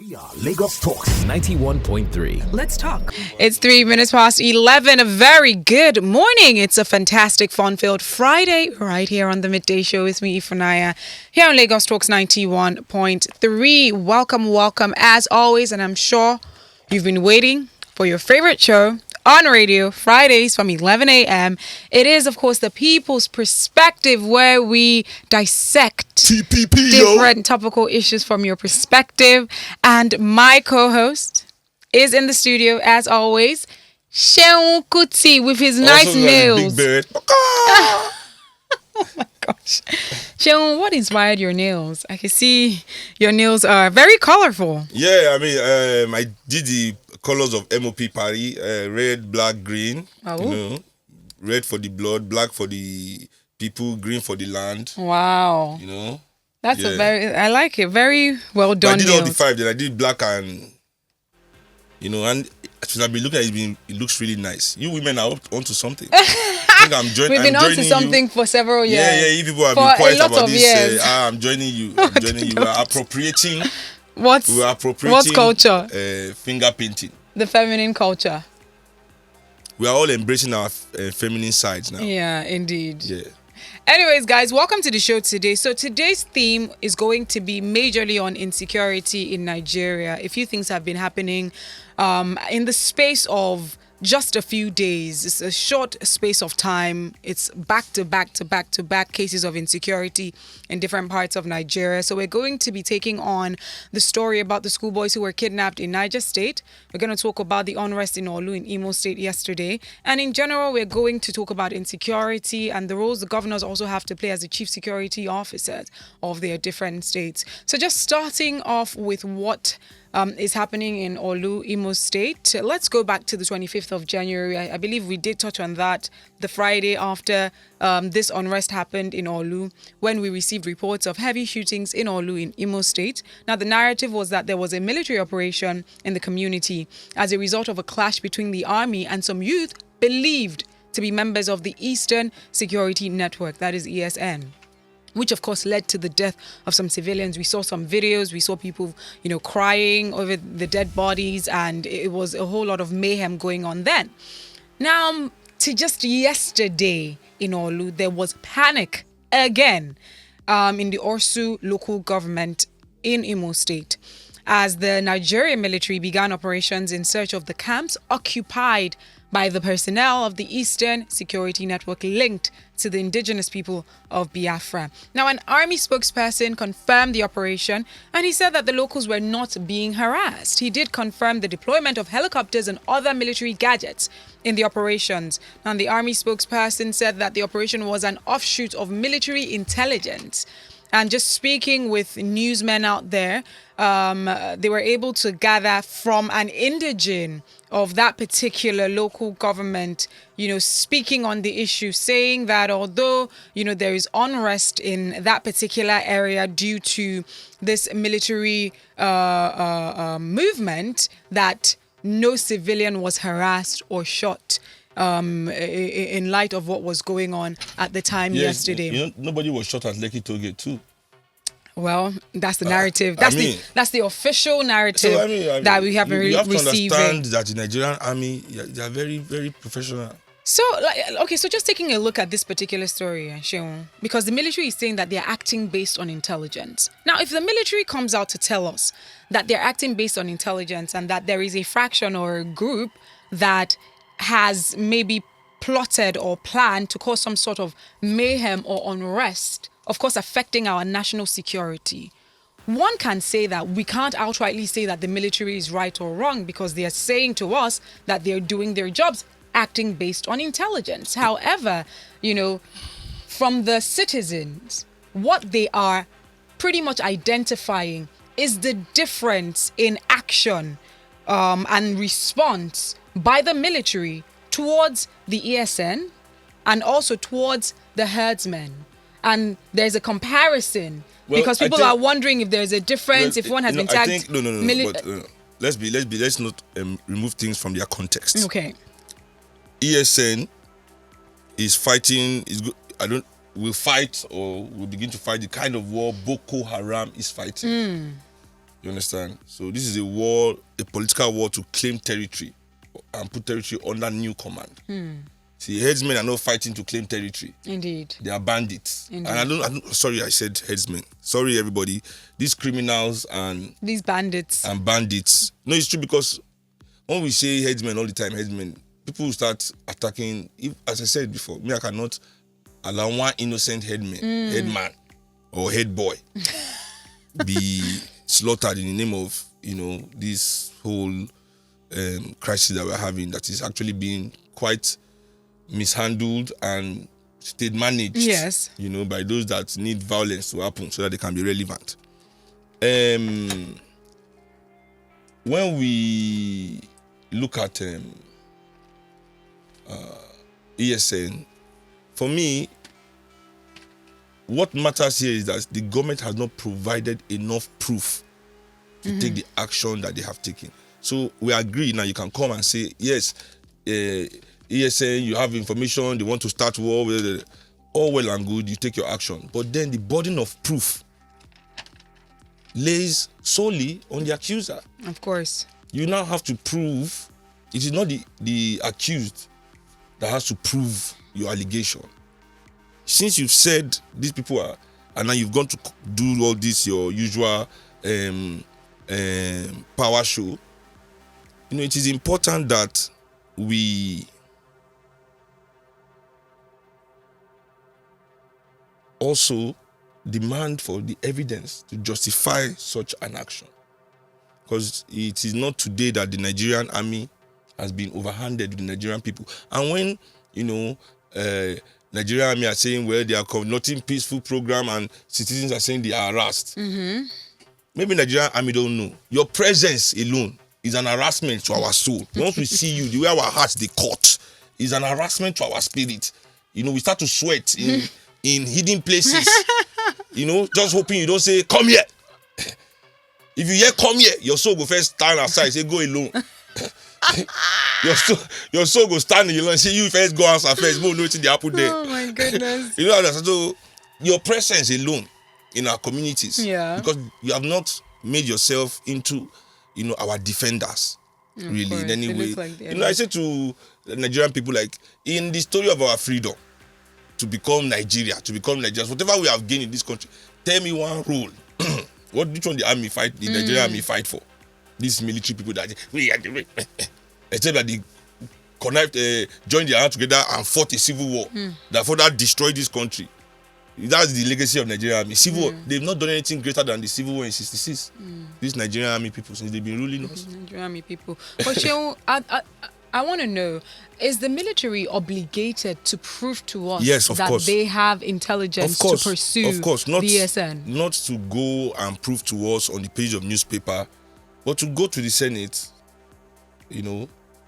We are Lagos Talks 91.3. Let's talk. It's 3 minutes past 11. A very good morning. It's a fantastic, fun-filled Friday right here on the Midday Show with me, Ify, here on Lagos Talks 91.3. Welcome, as always. And I'm sure you've been waiting for your favorite show on radio, Fridays from 11 a.m. It is, of course, the People's Perspective, where we dissect different topical issues from your perspective. And my co-host is in the studio, as always, Seun Kuti, with his nice nails. Big bird. Oh my gosh. Seun, what inspired your nails? I can see your nails are very colorful. Yeah, I did the colors of MOP Paris, red, black, green. Oh. You know, red for the blood, black for the people, green for the land. Wow. You know. That's I like it. Very well done. But I did nails. all the five. Then I did black and, and since I've been looking at it, it looks really nice. You women are onto something. I think I'm joining. We've been onto something you. for several years. Yeah. You people have for been quiet a lot about of this. Years. I'm joining you. We are appropriating. What's culture? Finger painting. The feminine culture. We are all embracing our feminine sides now. Yeah, indeed. Yeah. Anyways, guys, welcome to the show today. So today's theme is going to be majorly on insecurity in Nigeria. A few things have been happening in the space of just a few days. It's a short space of time. It's back to back cases of insecurity in different parts of Nigeria. So we're going to be taking on the story about the schoolboys who were kidnapped in Niger State. We're going to talk about the unrest in Olu in Imo State yesterday. And in general, we're going to talk about insecurity and the roles the governors also have to play as the chief security officers of their different states. So just starting off with what is happening in Olu, Imo State. Let's go back to the 25th of January. I believe we did touch on that the Friday after this unrest happened in Olu, when we received reports of heavy shootings in Olu in Imo State. Now, the narrative was that there was a military operation in the community as a result of a clash between the army and some youth believed to be members of the Eastern Security Network, that is ESN, which of course led to the death of some civilians. We saw some videos, we saw people, crying over the dead bodies, and it was a whole lot of mayhem going on then. Now, to just yesterday in Olu, there was panic again in the Orsu local government in Imo State, as the Nigerian military began operations in search of the camps occupied by the personnel of the Eastern Security Network linked to the indigenous people of Biafra. Now, an army spokesperson confirmed the operation, and he said that the locals were not being harassed. He did confirm the deployment of helicopters and other military gadgets in the operations. Now, the army spokesperson said that the operation was an offshoot of military intelligence. And just speaking with newsmen out there, they were able to gather from an indigene of that particular local government, speaking on the issue, saying that although, there is unrest in that particular area due to this military movement, that no civilian was harassed or shot in light of what was going on at the time yesterday. Nobody was shot at Lekki Tollgate too. Well, that's the narrative. That's the official narrative that we have received. You have to understand that the Nigerian army, they are very, very professional. So just taking a look at this particular story, Seun, because the military is saying that they're acting based on intelligence. Now, if the military comes out to tell us that they're acting based on intelligence and that there is a fraction or a group that has maybe plotted or planned to cause some sort of mayhem or unrest, of course, affecting our national security, one can say that we can't outrightly say that the military is right or wrong, because they are saying to us that they're doing their jobs, acting based on intelligence. However, from the citizens, what they are pretty much identifying is the difference in action and response by the military towards the ESN and also towards the herdsmen. And there's a comparison because people are wondering if there's a difference, if one has been tagged. Let's not remove things from their context. Okay. ESN is fighting. Will fight or will begin to fight the kind of war Boko Haram is fighting. You understand? So this is a war, a political war to claim territory and put territory under new command. See, headsmen are not fighting to claim territory. Indeed. They are bandits. Indeed. And I don't, sorry, I said headsmen. Sorry, everybody. These criminals and these bandits. And bandits. No, it's true, because when we say headsmen all the time, headsmen, people will start attacking. If, as I said before, me, I cannot allow one innocent headman or head boy be slaughtered in the name of, this whole crisis that we're having, that is actually being quite mishandled and state managed. Yes. By those that need violence to happen so that they can be relevant. When we look at ESN, for me, what matters here is that the government has not provided enough proof to take the action that they have taken. So we agree now. You can come and say, yes, ESN, you have information, they want to start war, all well and good, you take your action. But then the burden of proof lays solely on the accuser. Of course. You now have to prove, it is not the accused that has to prove your allegation. Since you've said these people are, and now you've gone to do all this, your usual power show, it is important that we also demand for the evidence to justify such an action. Because it is not today that the Nigerian army has been overhanded with the Nigerian people. And when, Nigerian army are saying, well, they are conducting peaceful program and citizens are saying they are harassed. Maybe Nigerian army don't know. Your presence alone is an harassment to our soul. Once we see you, the way our hearts they cut is an harassment to our spirit. We start to sweat in hidden places. Just hoping you don't say, come here. If you hear come here, your soul go first stand outside, say go alone. your soul go stand alone and say you first go outside first, go know what they happen there. Oh my goodness. So your presence alone in our communities, because you have not made yourself into, our defenders, really, in any way. I say to the Nigerian people, like, in the story of our freedom, to become Nigeria, whatever we have gained in this country, tell me one role. Which one the army fight, the Nigerian army fight for? These military people that except that they connived, joined their hands together and fought a civil war that further destroyed this country. That's the legacy of Nigerian army. Civil war, they've not done anything greater than the civil war in '66. These Nigerian army people, since they've been ruling us. Nigerian army people. But I want to know, is the military obligated to prove to us that they have intelligence to pursue not, BSN? Not to go and prove to us on the page of newspaper, but to go to the Senate,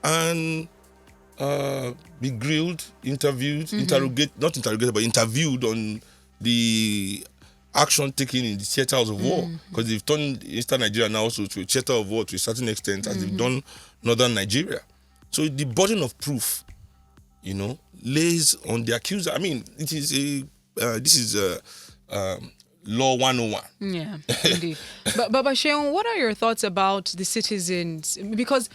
and be grilled, interviewed, interviewed on the action taken in the theaters of war. Because they've turned Eastern Nigeria now also to a theater of war to a certain extent, as they've done Northern Nigeria. So the burden of proof, lays on the accuser. I mean, it is this is law 101. Yeah, indeed. but Seun, what are your thoughts about the citizens? Because,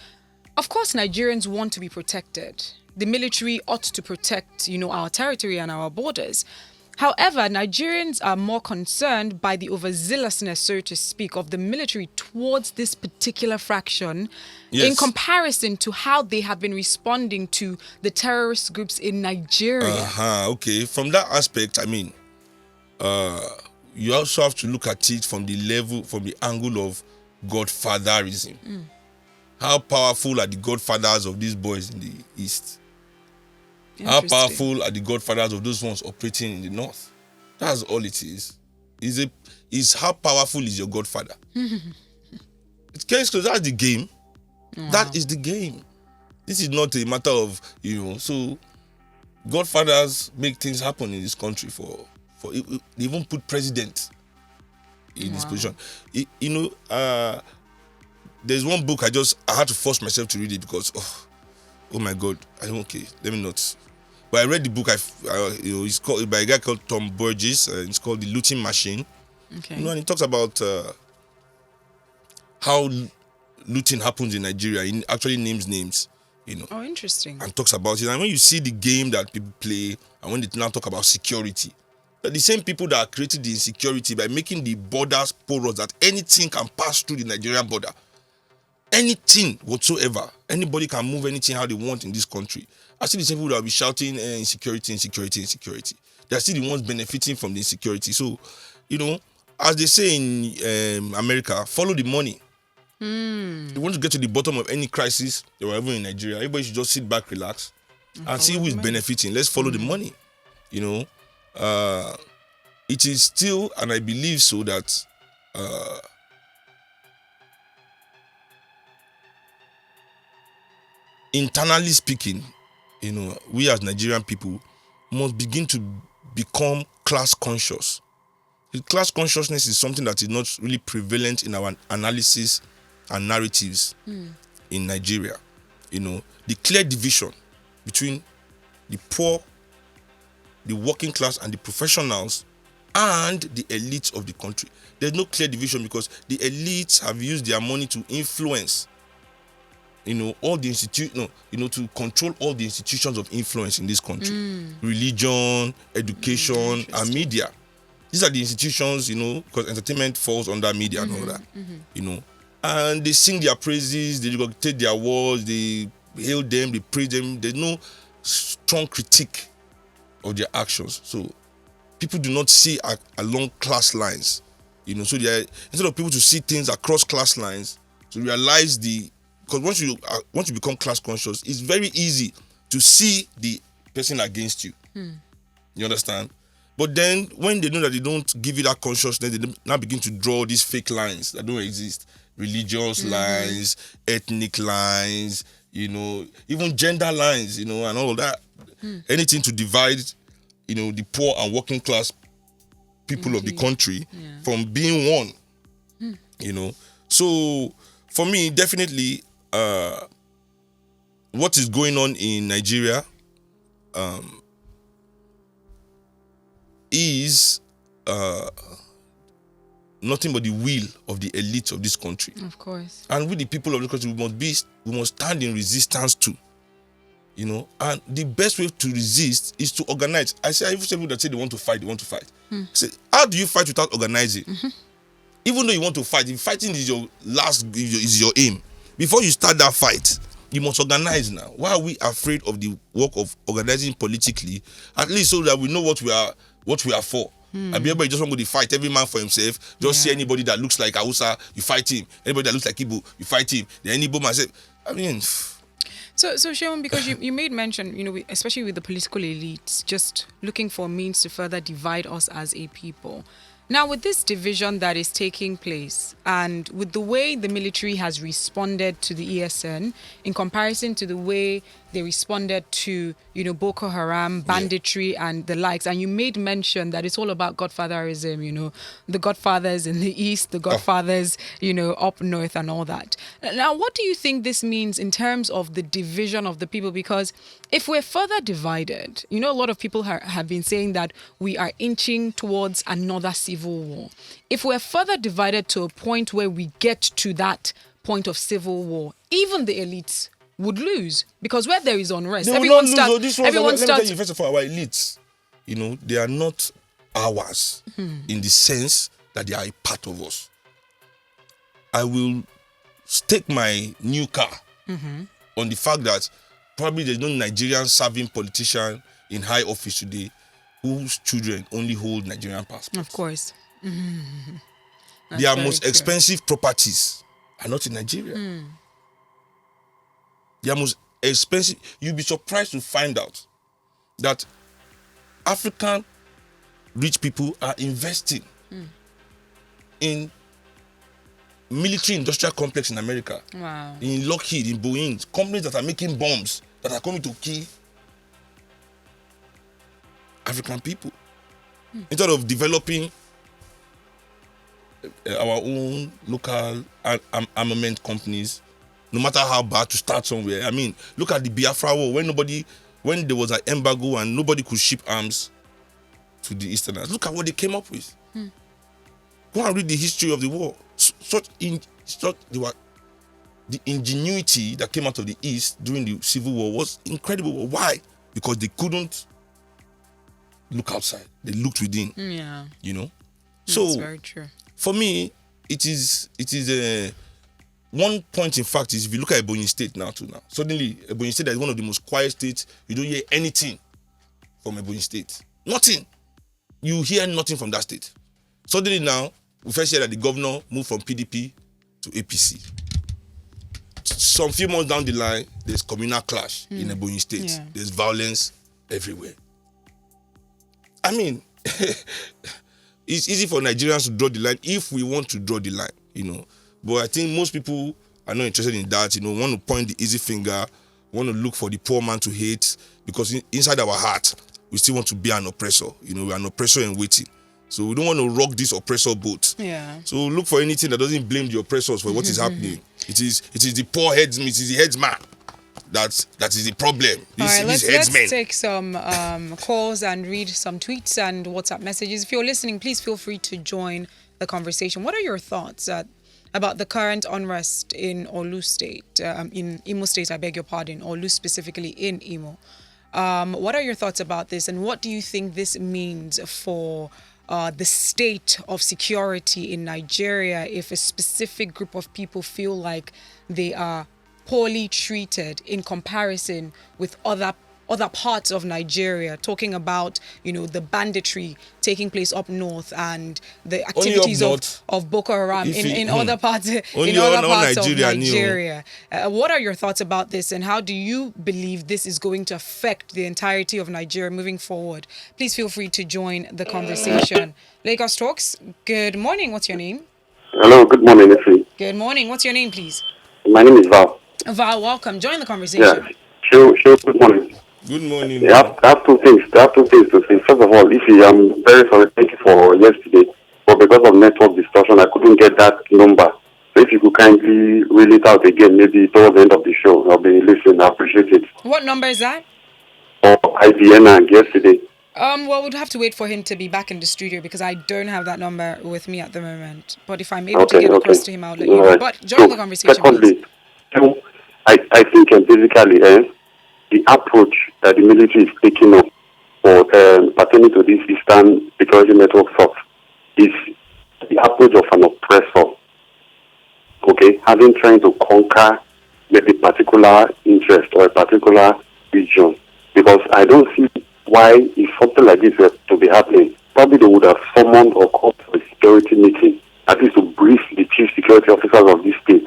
of course, Nigerians want to be protected. The military ought to protect, our territory and our borders. However, Nigerians are more concerned by the overzealousness, so to speak, of the military towards this particular fraction in comparison to how they have been responding to the terrorist groups in Nigeria. Okay. From that aspect, I mean, you also have to look at it from the angle of godfatherism. How powerful are the godfathers of these boys in the East? How powerful are the godfathers of those ones operating in the North? That's all it is. Is how powerful is your godfather? It's case closed. That's the game. Wow. That is the game. This is not a matter of, so godfathers make things happen in this country for they even put president in this position. There's one book I had to force myself to read it because oh my God, let me not. But I read the book. It's called by a guy called Tom Burgess. It's called The Looting Machine. Okay. And it talks about how looting happens in Nigeria. He actually names names, Oh, interesting. and talks about it. And when you see the game that people play, and when they now talk about security, they're the same people that created the insecurity by making the borders porous, that anything can pass through the Nigerian border. Anything whatsoever. Anybody can move anything how they want in this country. I see the same people that will be shouting insecurity, insecurity, insecurity. They're still the ones benefiting from the insecurity. So, as they say in America, follow the money. You want to get to the bottom of any crisis, or even in Nigeria, everybody should just sit back, relax, and see who is benefiting. Let's follow the money. It is still, and I believe so, that internally speaking, we as Nigerian people must begin to become class conscious. The class consciousness is something that is not really prevalent in our analysis and narratives in Nigeria. The clear division between the poor, the working class, and the professionals, and the elites of the country. There's no clear division because the elites have used their money to influence, all the to control all the institutions of influence in this country. Religion, education, and media. These are the institutions, because entertainment falls under media and all that, And they sing their praises, they take their words, they hail them, they praise them. There's no strong critique of their actions. So people do not see along class lines, So instead of people to see things across class lines, to realize because once you become class conscious, it's very easy to see the person against you. You understand? But then when they know that they don't give you that consciousness, they now begin to draw these fake lines that don't exist. Religious lines, ethnic lines, even gender lines, and all that. Anything to divide, the poor and working class people of the country from being one. So for me, definitely, what is going on in Nigeria is nothing but the will of the elite of this country. Of course. And with the people of the country, we must stand in resistance to. And the best way to resist is to organize. I even say people that say they want to fight. Say, how do you fight without organizing? Even though you want to fight, if fighting is your aim, before you start that fight, you must organize now. Why are we afraid of the work of organizing politically? At least so that we know what we are for. And everybody just want to fight, every man for himself. Just see anybody that looks like Hausa, you fight him. Anybody that looks like Igbo, you fight him. Then any Igbo man say, So Seun, because you made mention, especially with the political elites, just looking for means to further divide us as a people. Now, with this division that is taking place, and with the way the military has responded to the ESN in comparison to the way they responded to, Boko Haram, banditry, and the likes, and you made mention that it's all about godfatherism, the godfathers in the east, the godfathers, up north, and all that. Now, what do you think this means in terms of the division of the people? Because if we're further divided, a lot of people have been saying that we are inching towards another civil war. If we're further divided to a point where we get to that point of civil war, even the elites would lose, because where there is unrest, everyone starts. Let me tell you, first of all, our elites, they are not ours in the sense that they are a part of us. I will stake my new car on the fact that probably there's no Nigerian serving politician in high office today whose children only hold Nigerian passports. Of course. Their most expensive properties are not in Nigeria. Their most expensive. You'll be surprised to find out that African rich people are investing in military industrial complex in America. Wow. In Lockheed, in Boeing, companies that are making bombs that are coming to kill African people. Instead of developing our own local armament companies, no matter how bad, to start somewhere. I mean, look at the Biafra War, when there was an embargo and nobody could ship arms to the Easterners. Look at what they came up with. Go and read the history of the war. Such It's not, the ingenuity that came out of the East during the Civil War was incredible. Why? Because they couldn't look outside. They looked within. Yeah. So that's very true. For me, it is one point. In fact, is if you look at Ebonyi State now, suddenly Ebonyi State is one of the most quiet states. You don't hear anything from Ebonyi State. Nothing. You hear nothing from that state. Suddenly now, we first hear that the governor moved from PDP to APC. Some few months down the line, there's communal clash in Ebonyi State. Yeah. There's violence everywhere. I mean, it's easy for Nigerians to draw the line if we want to draw the line, But I think most people are not interested in that, want to point the easy finger, want to look for the poor man to hate, because inside our heart, we still want to be an oppressor. We're an oppressor in waiting. So we don't want to rock this oppressor boat. Yeah. So look for anything that doesn't blame the oppressors for what is happening. It is the poor headsman, it is the headsman. That is the problem. All right, let's take some calls and read some tweets and WhatsApp messages. If you're listening, please feel free to join the conversation. What are your thoughts about the current unrest in Olu State, in Imo State, I beg your pardon, Olu specifically in Imo? What are your thoughts about this, and what do you think this means for the state of security in Nigeria if a specific group of people feel like they are poorly treated in comparison with other parts of Nigeria, talking about, the banditry taking place up north and the activities of Boko Haram in other parts of Nigeria. What are your thoughts about this, and how do you believe this is going to affect the entirety of Nigeria moving forward? Please feel free to join the conversation. Lagos Talks, good morning. What's your name? Hello, good morning, Ify. Good morning. What's your name, please? My name is Val. Val, welcome. Join the conversation. Yeah, sure, good morning. Good morning. I have two things to say. First of all, Ify, I'm very sorry. Thank you for yesterday. But because of network distortion, I couldn't get that number. So if you could kindly read it out again, maybe towards the end of the show, I'll be listening. I appreciate it. What number is that? IBN yesterday. Well, we'd have to wait for him to be back in the studio because I don't have that number with me at the moment. But if I'm able to get across to him, I'll let you know. But join the conversation, please. I think basically the approach that the military is taking up for pertaining to this Eastern Security Network source is the approach of an oppressor. Okay, having trying to conquer maybe a particular interest or a particular region. Because I don't see why if something like this were to be happening, probably they would have summoned or called for a security meeting, at least to brief the chief security officers of this state,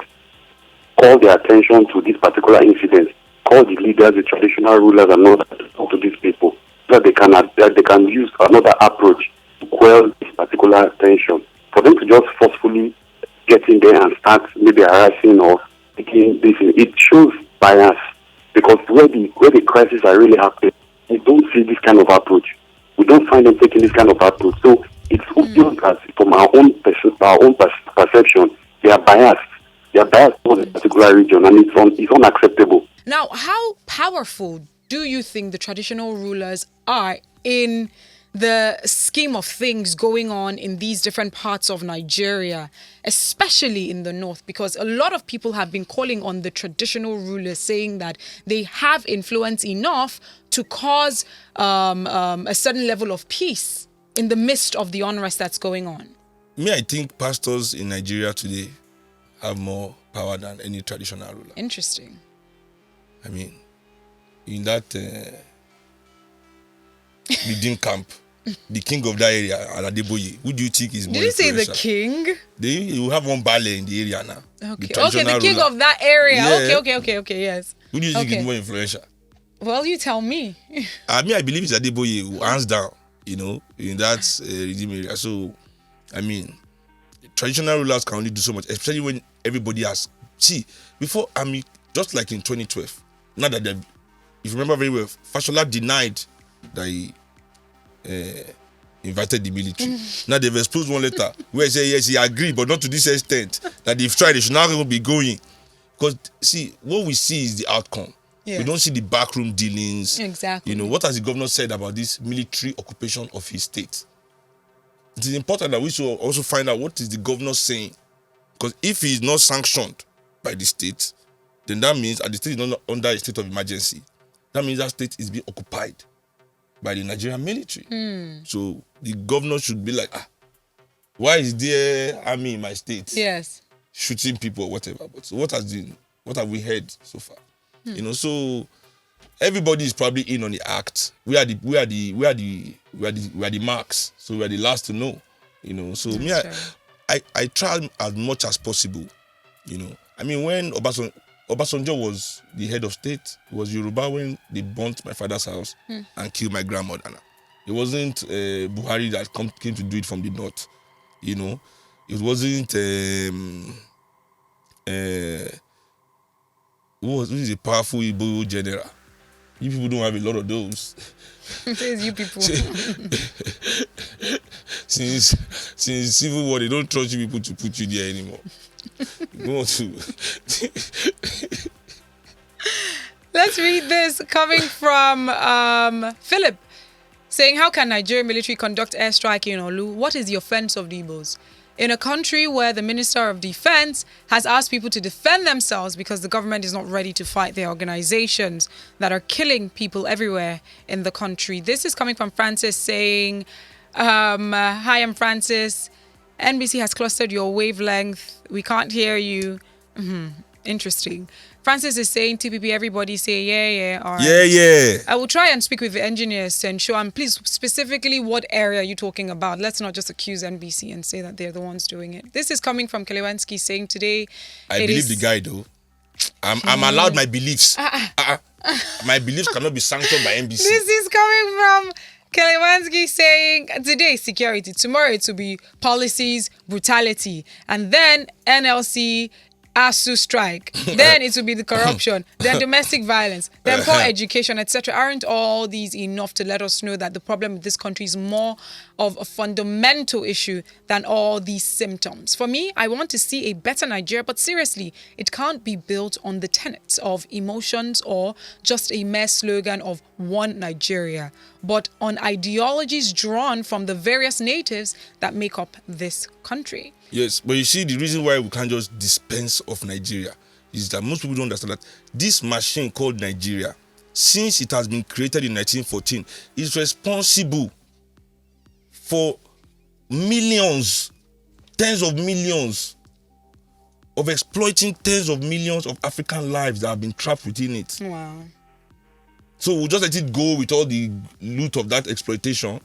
call their attention to this particular incident, call the leaders, the traditional rulers, and all that to talk to these people, so that they can use another approach to quell this particular tension. For them to just forcefully get in there and start maybe harassing or taking this, it shows bias, because where the crises are really happening, we don't see this kind of approach. We don't find them taking this kind of approach. So it's obvious that from our own perception, they are biased. They are biased towards a particular region, and it's unacceptable. Now, how powerful do you think the traditional rulers are in the scheme of things going on in these different parts of Nigeria, especially in the north? Because a lot of people have been calling on the traditional rulers, saying that they have influence enough to cause a certain level of peace in the midst of the unrest that's going on. I think pastors in Nigeria today have more power than any traditional ruler. Interesting. I mean, in that Redeem camp, the king of that area, Aladeboye, who do you think is more influential? Did you say the king? You have one baale in the area now. Okay, the king of that area. Yeah. Okay, yes. Who do you think is more influential? Well, you tell me. I believe it's Adeboye, hands down, in that Redeem area. So, traditional rulers can only do so much, especially when everybody has... See, before, just like in 2012, now that if you remember very well, Fashola denied that he invited the military. Now they've exposed one letter where he said, yes, he agreed, but not to this extent, that they've tried, they should not even be going. Because, see, what we see is the outcome. Yeah. We don't see the backroom dealings. Exactly. What has the governor said about this military occupation of his state? It is important that we should also find out what is the governor saying Because if he is not sanctioned by the state, then that means, and the state is not under a state of emergency, that means that state is being occupied by the Nigerian military. So the governor should be like, why is there army in my state? Yes. Shooting people or whatever. But what have we heard so far? So everybody is probably in on the act. We are the marks. So we are the last to know. So I try as much as possible. I mean, when Obasanjo was the head of state, it was Yoruba when they burnt my father's house and killed my grandmother. It wasn't Buhari that came to do it from the north. It wasn't who is a powerful Igbo general. You people don't have a lot of those. Says you people. Since Civil War, they don't trust you people to put you there anymore. You want to. Let's read this coming from Philip, saying, how can Nigerian military conduct airstrike in Olu? What is the offense of the Igbos? In a country where the Minister of Defense has asked people to defend themselves because the government is not ready to fight their organizations that are killing people everywhere in the country. This is coming from Francis, saying, hi, I'm Francis. NBC has clustered your wavelength. We can't hear you. Interesting. Francis is saying, TPP, everybody say, yeah. All right. Yeah. I will try and speak with the engineers to ensure. And please, specifically, what area are you talking about? Let's not just accuse NBC and say that they're the ones doing it. This is coming from Kelewensky, saying today. I believe the guy, though. I'm allowed my beliefs. My beliefs cannot be sanctioned by NBC. This is coming from Kelewensky, saying today security, tomorrow it will be policies, brutality, and then NLC ASU strike, then it will be the corruption, then domestic violence, then poor education, etc. Aren't all these enough to let us know that the problem with this country is more of a fundamental issue than all these symptoms? For me, I want to see a better Nigeria, but seriously, it can't be built on the tenets of emotions or just a mere slogan of one Nigeria, but on ideologies drawn from the various natives that make up this country. Yes, but you see, the reason why we can't just dispense of Nigeria is that most people don't understand that this machine called Nigeria, since it has been created in 1914, is responsible for millions, tens of millions of exploiting tens of millions of African lives that have been trapped within it. Wow. So we'll just let it go with all the loot of that exploitation.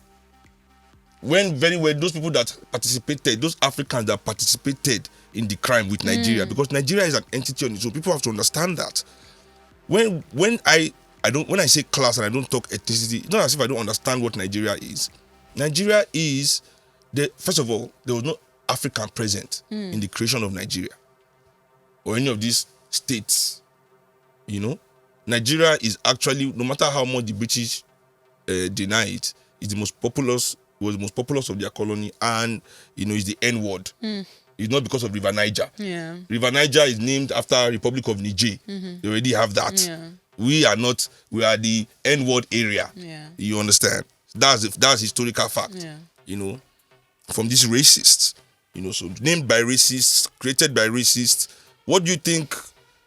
When very well those people that participated, those Africans that participated in the crime with Nigeria, because Nigeria is an entity on its own, people have to understand that. When I say class and I don't talk ethnicity, it's not as if I don't understand what Nigeria is. Nigeria is first of all, there was no African present in the creation of Nigeria or any of these states. Nigeria is actually, no matter how much the British deny it, is the most populous. Was the most populous of their colony, and is the N-word. It's not because of River Niger. Yeah. River Niger is named after Republic of Niger. They already have that. Yeah. We are not. We are the N-word area. Yeah. You understand? That's historical fact. Yeah. From these racists. So named by racists, created by racists. What do you think?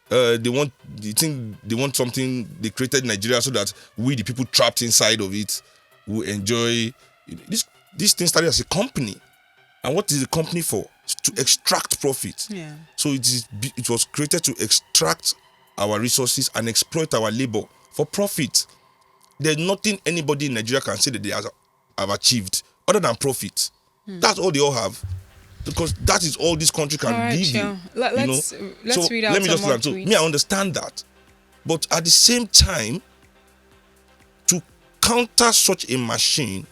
They want? Do you think they want something? They created Nigeria so that we, the people trapped inside of it, will enjoy. This thing started as a company, and what is the company for? It's to extract profit. Yeah. So it was created to extract our resources and exploit our labor for profit. There's nothing anybody in Nigeria can say that they have achieved other than profit. That's all they all have, because that is all this country can give you. Let's read out let me some just more learn. So tweets. I understand that, but at the same time, to counter such a machine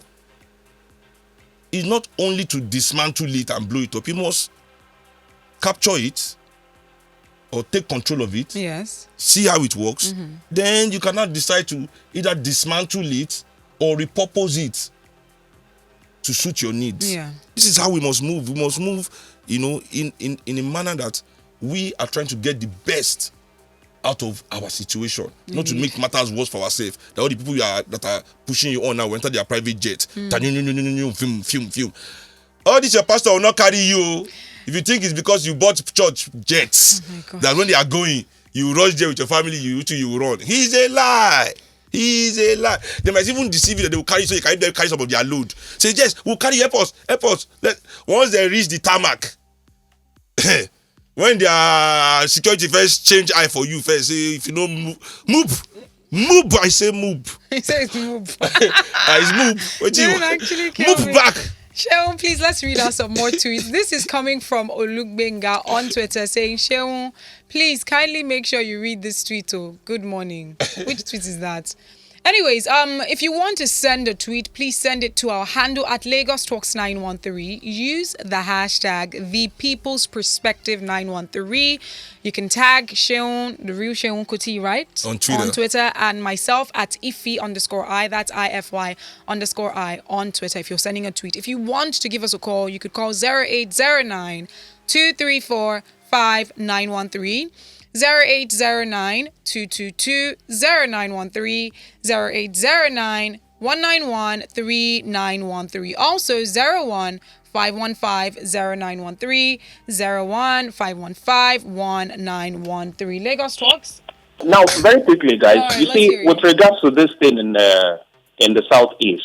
is not only to dismantle it and blow it up. You must capture it or take control of it. Yes. See how it works. Then you cannot decide to either dismantle it or repurpose it to suit your needs. Yeah. This is how we must move. We must move, in a manner that we are trying to get the best out of our situation, not to make matters worse for ourselves. That all the people that are pushing you on now will enter their private jet. Film. All this your pastor will not carry you. If you think it's because you bought church jets, that when they are going, you rush there with your family, you run. He's a lie. He's a lie. They might even deceive you that they will carry, so you can carry some of their load. Say, yes, we'll carry, help us. Once they reach the tarmac, when their security first change eye for you, first say, if you know, move. I say move. He says move. It's move. What Don't actually kill move me. back. Sheon, please, let's read out some more tweets. This is coming from Olugbenga on Twitter saying, Sheon, please kindly make sure you read this tweet. Oh, good morning. Which tweet is that? Anyways, if you want to send a tweet, please send it to our handle at Lagos Talks 913. Use the hashtag The People's Perspective 913. You can tag Seun, the real Seun Kuti, right? On Twitter. And myself at Ify_I. That's IFY_I on Twitter if you're sending a tweet. If you want to give us a call, you could call 0809 234 5913. 0809 222 0913, 0809 191 3913. Also 01 515 0913, 01 515 1913. Lagos Talks. Now, very quickly, guys, Right, you see, with regards to this thing in the southeast,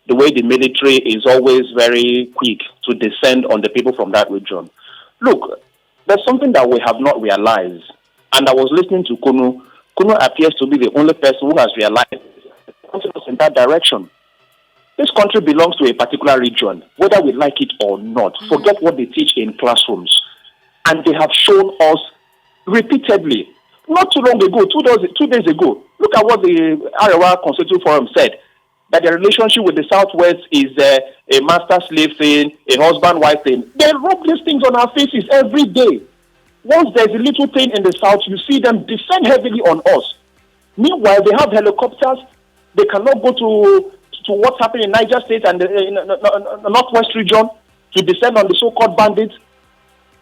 the way the military is always very quick to descend on the people from that region. Look, there's something that we have not realized. And I was listening to Kunu. Kunu appears to be the only person who has realized in that direction. This country belongs to a particular region, whether we like it or not. Forget what they teach in classrooms. And they have shown us repeatedly, not too long ago, 2 days ago, look at what the Arewa Constitutive Forum said, that the relationship with the Southwest is a master-slave thing, a husband-wife thing. They rub these things on our faces every day. Once there's a little thing in the South, you see them descend heavily on us. Meanwhile, they have helicopters. They cannot go to what's happening in Niger State and in the Northwest region to descend on the so-called bandits.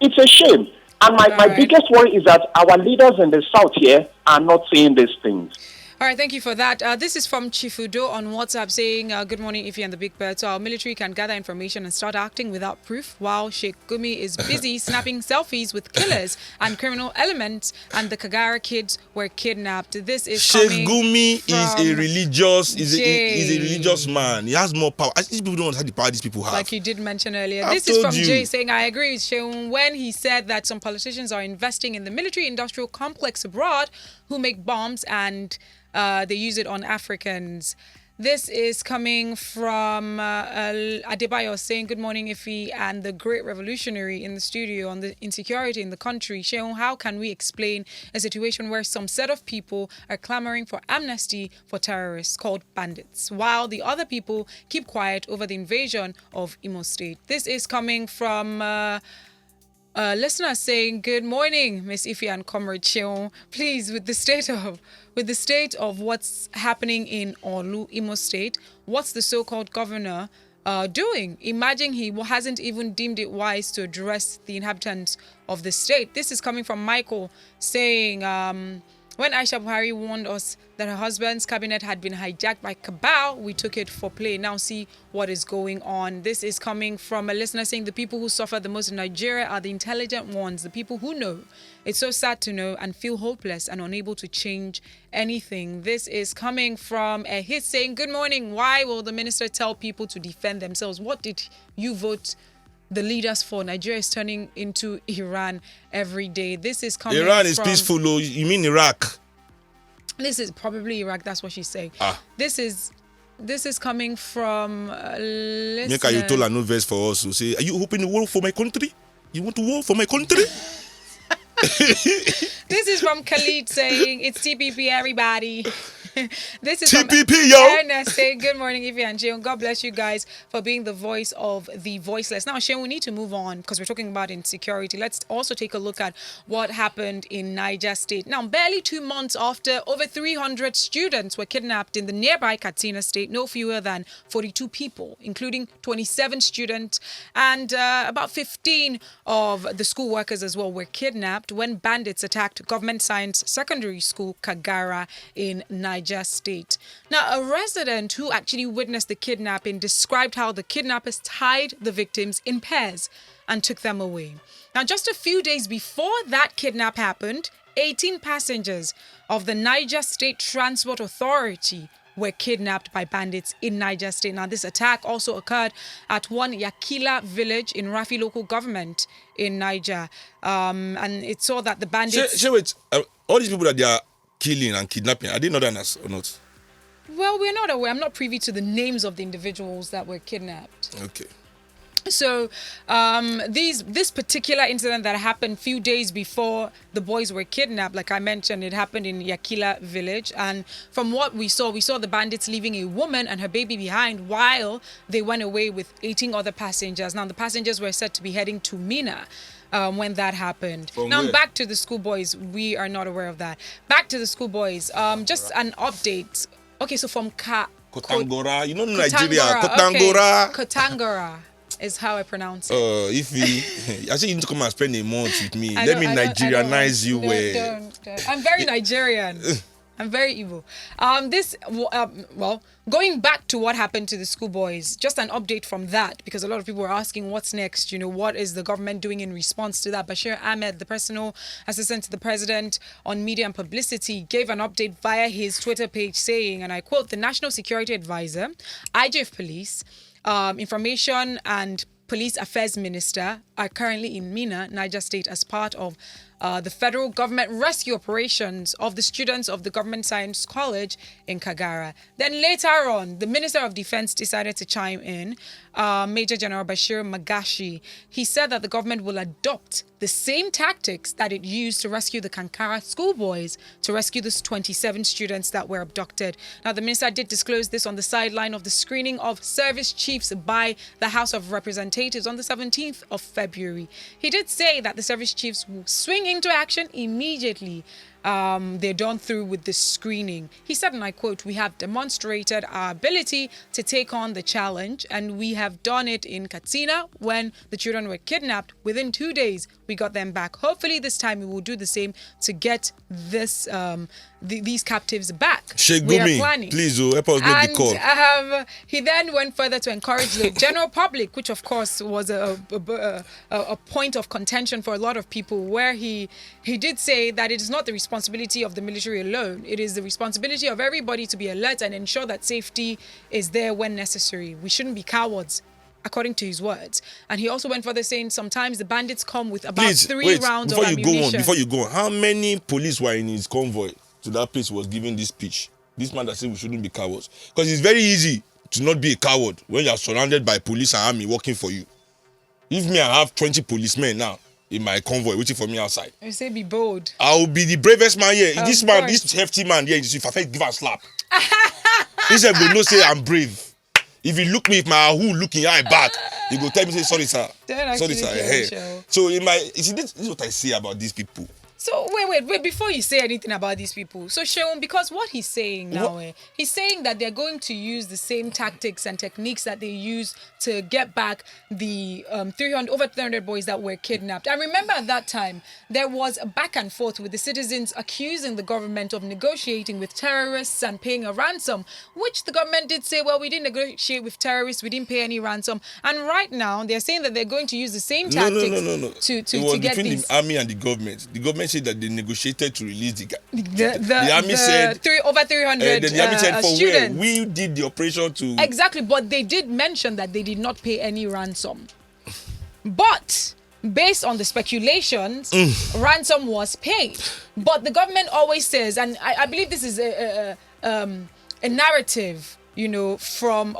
It's a shame. And my biggest worry is that our leaders in the South here are not saying these things. All right, thank you for that. This is from Chifudo on WhatsApp saying, good morning, Ify and the Big Bird. So our military can gather information and start acting without proof while Sheikh Gumi is busy snapping selfies with killers and criminal elements, and the Kagara kids were kidnapped. This is Sheikh Gumi is a religious man. He has more power. These people don't have the power these people have. Like you did mention earlier. I've This is from told you. Jay saying, I agree with Sheun when he said that some politicians are investing in the military-industrial complex abroad who make bombs and they use it on Africans. This is coming from Adebayo saying, good morning, Ify and the great revolutionary in the studio on the insecurity in the country. Sheun, how can we explain a situation where some set of people are clamoring for amnesty for terrorists called bandits, while the other people keep quiet over the invasion of Imo State? This is coming from listener saying, good morning, Miss Ify and Comrade Sheun. Please, with the state of what's happening in Olu, Imo State, what's the so-called governor doing? Imagine he hasn't even deemed it wise to address the inhabitants of the state. This is coming from Michael saying, when Aisha Buhari warned us that her husband's cabinet had been hijacked by cabal, we took it for play. Now see what is going on. This is coming from a listener saying the people who suffer the most in Nigeria are the intelligent ones, the people who know. It's so sad to know and feel hopeless and unable to change anything. This is coming from a hit saying, good morning. Why will the minister tell people to defend themselves? What did you vote the leaders for? Nigeria is turning into Iran every day. This is coming Iran is peaceful. Oh, you mean Iraq? This is probably Iraq. That's what she's saying. This is coming from Make you told her no verse for us. So say, are you hoping to war for my country? You want to war for my country? This is from Khalid saying, it's TPP, everybody. This is TPP, from yo. Ernest saying, good morning, Ify and Sheun. God bless you guys for being the voice of the voiceless. Now, Sheun, we need to move on because we're talking about insecurity. Let's also take a look at what happened in Niger State. Now, barely 2 months after over 300 students were kidnapped in the nearby Katsina State, no fewer than 42 people, including 27 students and about 15 of the school workers as well, were kidnapped when bandits attacked Government Science Secondary School, Kagara, in Niger State. Now, a resident who actually witnessed the kidnapping described how the kidnappers tied the victims in pairs and took them away. Now, just a few days before that kidnap happened, 18 passengers of the Niger State Transport Authority were kidnapped by bandits in Niger State. Now, this attack also occurred at one Yakila village in Rafi local government in Niger. And it saw that the bandits... Wait, all these people that they are killing and kidnapping, are they Northerners or not? Well, we're not aware. I'm not privy to the names of the individuals that were kidnapped. Okay. So, this particular incident that happened a few days before the boys were kidnapped, like I mentioned, it happened in Yakila village. And from what we saw the bandits leaving a woman and her baby behind while they went away with 18 other passengers. Now, the passengers were said to be heading to Mina when that happened. Back to the schoolboys. We are not aware of that. Back to the schoolboys. Just an update. Okay, so from Kotangora, you know Nigeria. Kotangora. Okay. Kotangora is how I pronounce it. I say you need to come and spend a month with me. Let me Nigerianize you. Don't. I'm very Nigerian. I'm very evil. Going back to what happened to the schoolboys, just an update from that, because a lot of people were asking what's next, what is the government doing in response to that. Bashir Ahmed, the personal assistant to the president on media and publicity, gave an update via his Twitter page saying, and I quote, the National Security Advisor, IG of Police, Information and Police Affairs Minister are currently in Mina, Niger State, as part of the federal government rescue operations of the students of the Government Science College in Kagara. Then later on, the Minister of Defense decided to chime in, Major General Bashir Magashi. He said that the government will adopt the same tactics that it used to rescue the Kankara schoolboys, to rescue the 27 students that were abducted. Now, the minister did disclose this on the sideline of the screening of service chiefs by the House of Representatives on the 17th of February. He did say that the service chiefs will swing into action immediately. They're done through with the screening. He said, and I quote, we have demonstrated our ability to take on the challenge, and we have done it in Katsina when the children were kidnapped. Within 2 days, we got them back. Hopefully this time we will do the same to get these captives back. Sheikh Gumi, please help us make the call. He then went further to encourage the general public, which of course was a point of contention for a lot of people, where he did say that it is not the responsibility of the military alone. It is the responsibility of everybody to be alert and ensure that safety is there when necessary. We shouldn't be cowards, according to his words. And he also went further saying sometimes the bandits come with about 3 rounds of ammunition. Before you go on, how many police were in his convoy to that place was giving this speech? This man that said we shouldn't be cowards. Because it's very easy to not be a coward when you are surrounded by police and army working for you. If me, I have 20 policemen now in my convoy waiting for me outside. You say be bold. I will be the bravest man here. This hefty man here, if I give a slap. This guy will not say I'm brave. If he look me, if my who looking eye back, he go tell me say sorry sir. Sorry sir. Hey. So this is what I say about these people. So wait, before you say anything about these people, so Sheon, because what he's saying now, he's saying that they're going to use the same tactics and techniques that they use to get back the over 300 boys that were kidnapped. I remember at that time, there was a back and forth with the citizens accusing the government of negotiating with terrorists and paying a ransom, which the government did say, well, we didn't negotiate with terrorists, we didn't pay any ransom. And right now, they're saying that they're going to use the same tactics to get between these... the army and the government. The government said that they negotiated to release the guy. The army said over 300 the army said for students. Where we did the operation to exactly, but they did mention that they did not pay any ransom. But based on the speculations, ransom was paid. But the government always says, and I believe this is a narrative, from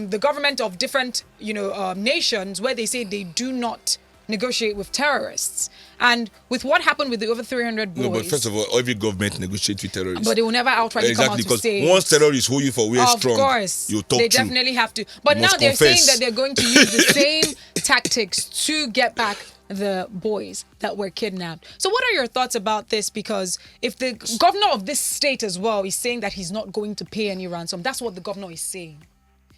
the government of different nations, where they say they do not negotiate with terrorists. And with what happened with the over 300 boys... No, but first of all, every government negotiates with terrorists. But they will never outrightly come out to say... Because once terrorists hold you for way strong, of course, you talk they true. definitely have to. But now they're saying that they're going to use the same tactics to get back the boys that were kidnapped. So what are your thoughts about this? Because if the governor of this state as well is saying that he's not going to pay any ransom, that's what the governor is saying.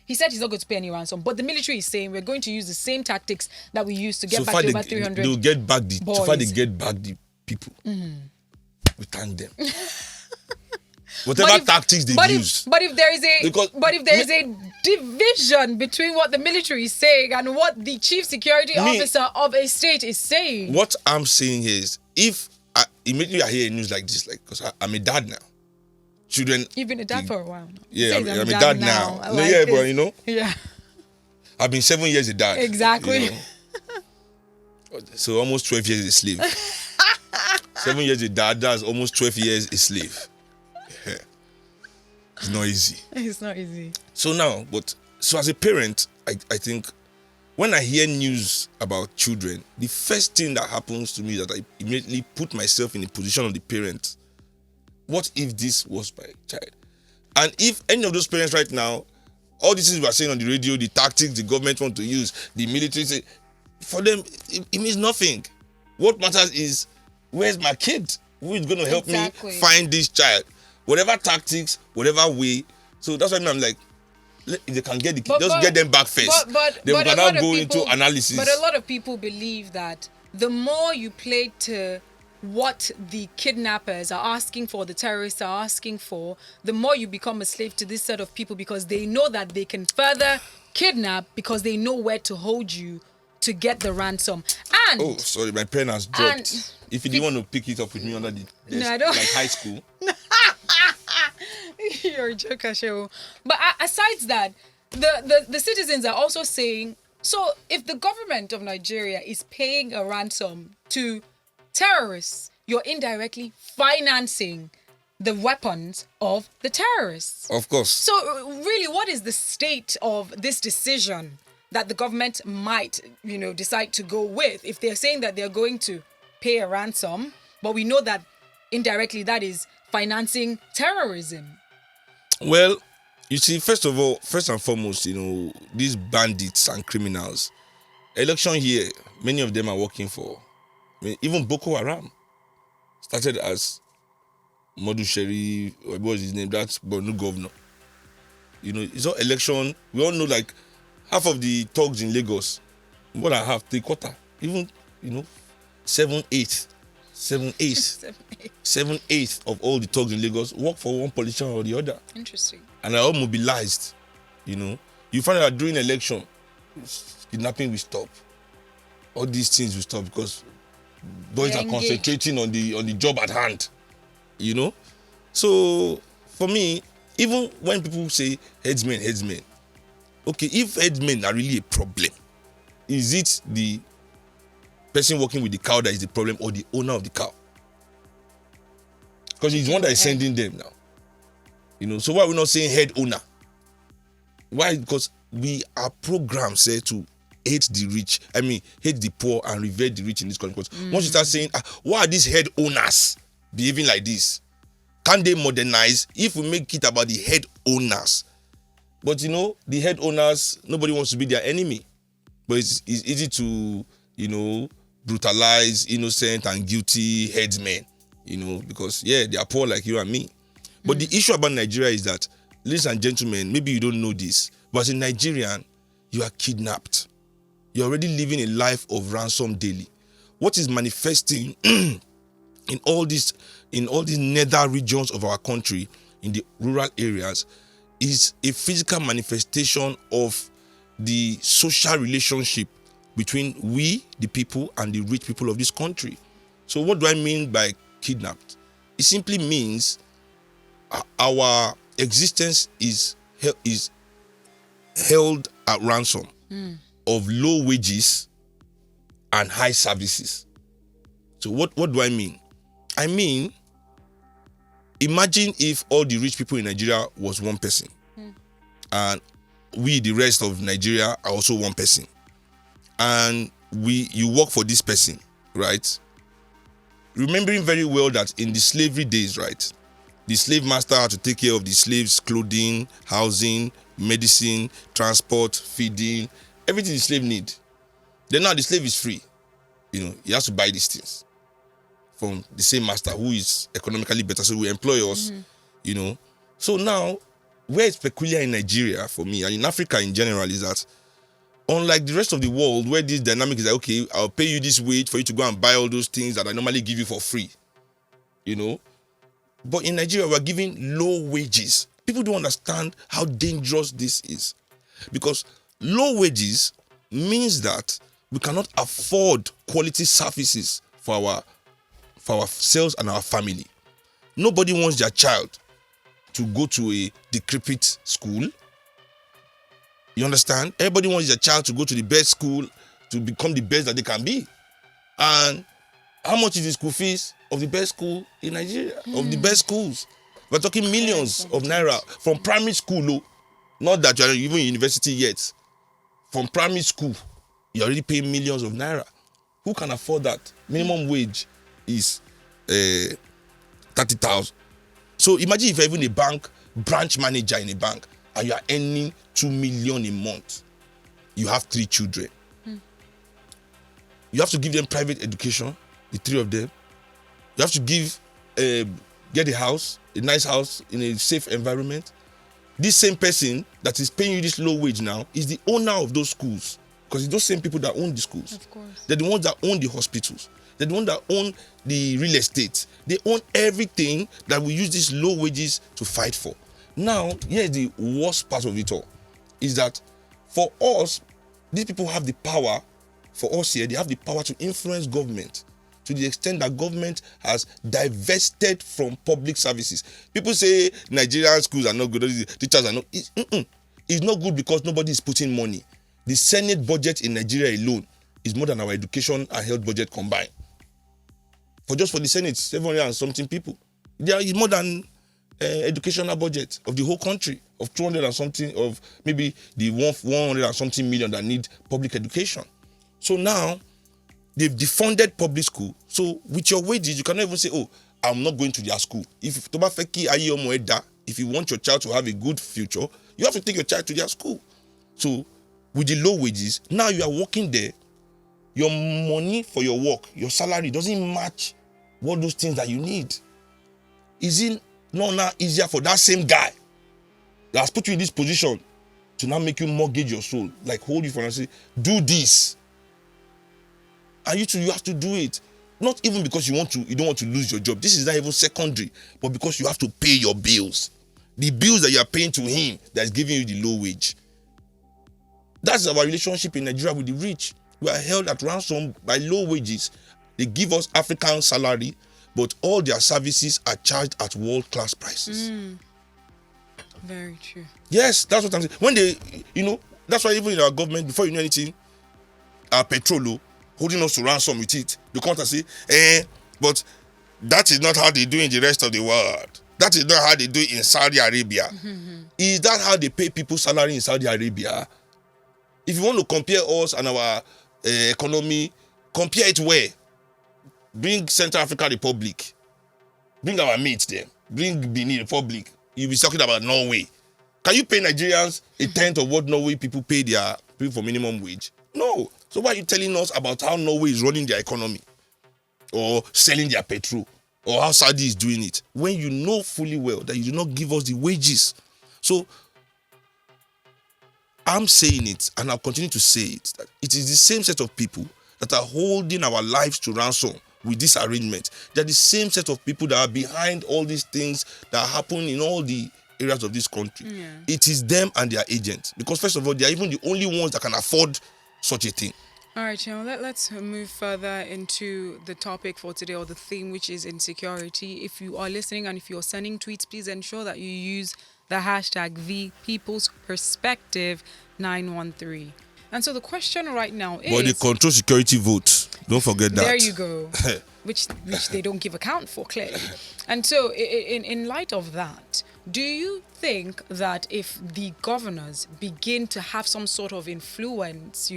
He said he's not going to pay any ransom, but the military is saying we're going to use the same tactics that we used to get back to over 300 they'll get back the boys. So far they get back the people. We thank them. Whatever tactics they use. But if there is a division between what the military is saying and what the chief security officer of a state is saying. What I'm saying is, if immediately I hear news like this, like, because I'm a dad now. Children. You've been a dad for a while now. Yeah, I'm a dad now. No, like yeah, but you know. Yeah. I've been 7 years a dad. Exactly. You know? So almost 12 years a slave. 7 years a dad, that's almost 12 years a slave. Yeah. It's not easy. It's not easy. So now, so as a parent, I think when I hear news about children, the first thing that happens to me is that I immediately put myself in the position of the parent. What if this was my child? And if any of those parents right now, all these things we are saying on the radio, the tactics the government want to use, the military say, for them, it means nothing. What matters is, where's my kid? Who is going to help me find this child? Whatever tactics, whatever way. So that's why I'm like, if they can get the kid, just get them back first. Then we can now go into analysis. But a lot of people believe that the more you play to what the kidnappers are asking for, the terrorists are asking for, the more you become a slave to this set of people, because they know that they can further kidnap because they know where to hold you to get the ransom. And oh, sorry, my pen has dropped. If you didn't want to pick it up with me under the desk, no, I don't. like high school. You're a joker, show. But aside that, the citizens are also saying, so if the government of Nigeria is paying a ransom to terrorists, you're indirectly financing the weapons of the terrorists. Of course. So really, what is the state of this decision that the government might, decide to go with? If they're saying that they're going to pay a ransom, but we know that indirectly that is financing terrorism. Well, you see, first and foremost, these bandits and criminals, election here, many of them are working for, even Boko Haram started as Modu Sherry, what was his name? That's Borno governor. It's all election. We all know, like, half of the thugs in Lagos, more than half, 3/4, even, 7/8 of all the thugs in Lagos work for one politician or the other. Interesting. And are all mobilized. You find out that during election, kidnapping will stop. All these things will stop because boys are concentrating on the job at hand. So for me, even when people say headsmen, okay, if headsmen are really a problem, is it the person working with the cow that is the problem or the owner of the cow? Because he's the one that is sending them now. So why are we not saying head owner? Why? Because we are programmed, to hate the rich. Hate the poor and revere the rich in this country. Because once you start saying, why are these head owners behaving like this? Can they modernize if we make it about the head owners? But the head owners, nobody wants to be their enemy. But it's easy to, brutalize innocent and guilty headsmen, because, they are poor like you and me. But the issue about Nigeria is that, ladies and gentlemen, maybe you don't know this, but as a Nigerian, you are kidnapped. You're already living a life of ransom daily. What is manifesting in all these nether regions of our country, in the rural areas, is a physical manifestation of the social relationship between we, the people, and the rich people of this country. So what do I mean by kidnapped? It simply means our existence is held at ransom of low wages and high services. So what do I mean? I mean, imagine if all the rich people in Nigeria was one person, and we, the rest of Nigeria, are also one person, and you work for this person, right? Remembering very well that in the slavery days, right, the slave master had to take care of the slaves' clothing, housing, medicine, transport, feeding, everything the slave need. Then now the slave is free. He has to buy these things from the same master who is economically better, so we employ us, So now, where it's peculiar in Nigeria for me, and in Africa in general, is that unlike the rest of the world, where this dynamic is like, okay, I'll pay you this wage for you to go and buy all those things that I normally give you for free, But in Nigeria, we're giving low wages. People don't understand how dangerous this is. Because low wages means that we cannot afford quality services for ourselves and our family. Nobody wants their child to go to a decrepit school. You understand? Everybody wants their child to go to the best school to become the best that they can be. And how much is the school fees of the best school in Nigeria? Of the best schools? We're talking millions of naira from primary school. Not that you're even in university yet. From primary school, you're already paying millions of naira. Who can afford that? Minimum wage is 30,000. So imagine if you're even a branch manager in a bank, and you are earning 2 million a month. You have 3 children. You have to give them private education, the 3 of them. You have to get a nice house in a safe environment. This same person that is paying you this low wage now is the owner of those schools, because it's those same people that own the schools. Of course. They're the ones that own the hospitals. They're the ones that own the real estate. They own everything that we use these low wages to fight for. Now, here's the worst part of it all, is that for us, these people have the power, for us here, they have the power to influence government to the extent that government has divested from public services. People say Nigerian schools are not good, teachers are not. It's not good because nobody is putting money. The Senate budget in Nigeria alone is more than our education and health budget combined. For the Senate, 700 and something people. There is more than educational budget of the whole country, of 200 and something, of maybe the 100 and something million that need public education. So now, they've defunded public school. So with your wages, you cannot even say, oh, I'm not going to their school. If you want your child to have a good future, you have to take your child to their school. So with the low wages, now you are working there. Your money for your work, your salary doesn't match what those things that you need. Is it not now easier for that same guy that has put you in this position to now make you mortgage your soul, like hold you for and say, do this? And you have to do it. Not even because you don't want to lose your job. This is not even secondary, but because you have to pay your bills. The bills that you are paying to him that is giving you the low wage. That's our relationship in Nigeria with the rich. We are held at ransom by low wages. They give us African salary, but all their services are charged at world-class prices. Very true. Yes, that's what I'm saying. When they, that's why even in our government, before you know anything, our petrol holding us to ransom with it, they come and say, but that is not how they do in the rest of the world. That is not how they do it in Saudi Arabia. Is that how they pay people salary in Saudi Arabia? If you want to compare us and our economy, compare it where? Bring Central African Republic. Bring our mates there. Bring Benin Republic. You'll be talking about Norway. Can you pay Nigerians a tenth of what Norway people pay their people for minimum wage? No. So why are you telling us about how Norway is running their economy? Or selling their petrol? Or how Saudi is doing it? When you know fully well that you do not give us the wages. So, I'm saying it, and I'll continue to say it, that it is the same set of people that are holding our lives to ransom with this arrangement. They're the same set of people that are behind all these things that happen in all the areas of this country. Yeah. It is them and their agents. Because first of all, they are even the only ones that can afford such a thing. All right, Channel, let's move further into the topic for today, or the theme, which is insecurity. If you are listening and if you're sending tweets, please ensure that you use the hashtag #ThePeoplesPerspective913. And so the question right now is... But they control security votes. Don't forget that. There you go. which they don't give account for, clearly. And so in light of that, do you think that if the governors begin to have some sort of influence,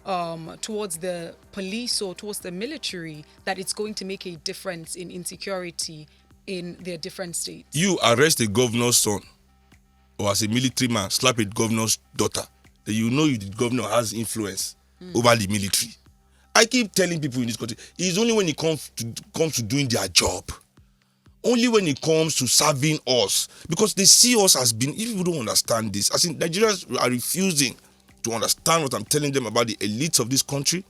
towards the police or towards the military, that it's going to make a difference in insecurity in their different states? You arrest a governor's son, or as a military man, slap a governor's daughter, then the governor has influence over the military. I keep telling people in this country, it's only when it comes to doing their job. Only when it comes to serving us. Because they see us as being, if people don't understand this, as in Nigerians are refusing to understand what I'm telling them about the elites of this country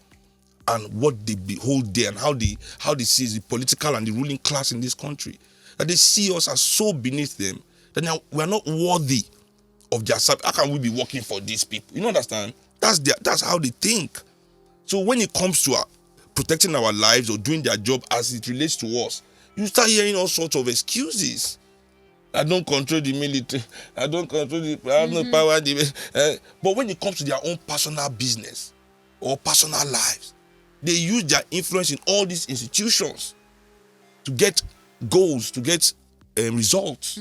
and what they behold there and how they see the political and the ruling class in this country. That they see us as so beneath them that now we are not worthy of their salary. How can we be working for these people? You understand? That's how they think. So when it comes to protecting our lives or doing their job as it relates to us, you start hearing all sorts of excuses. I don't control the military. I don't control I have no power. But when it comes to their own personal business or personal lives, they use their influence in all these institutions to get goals, to get results.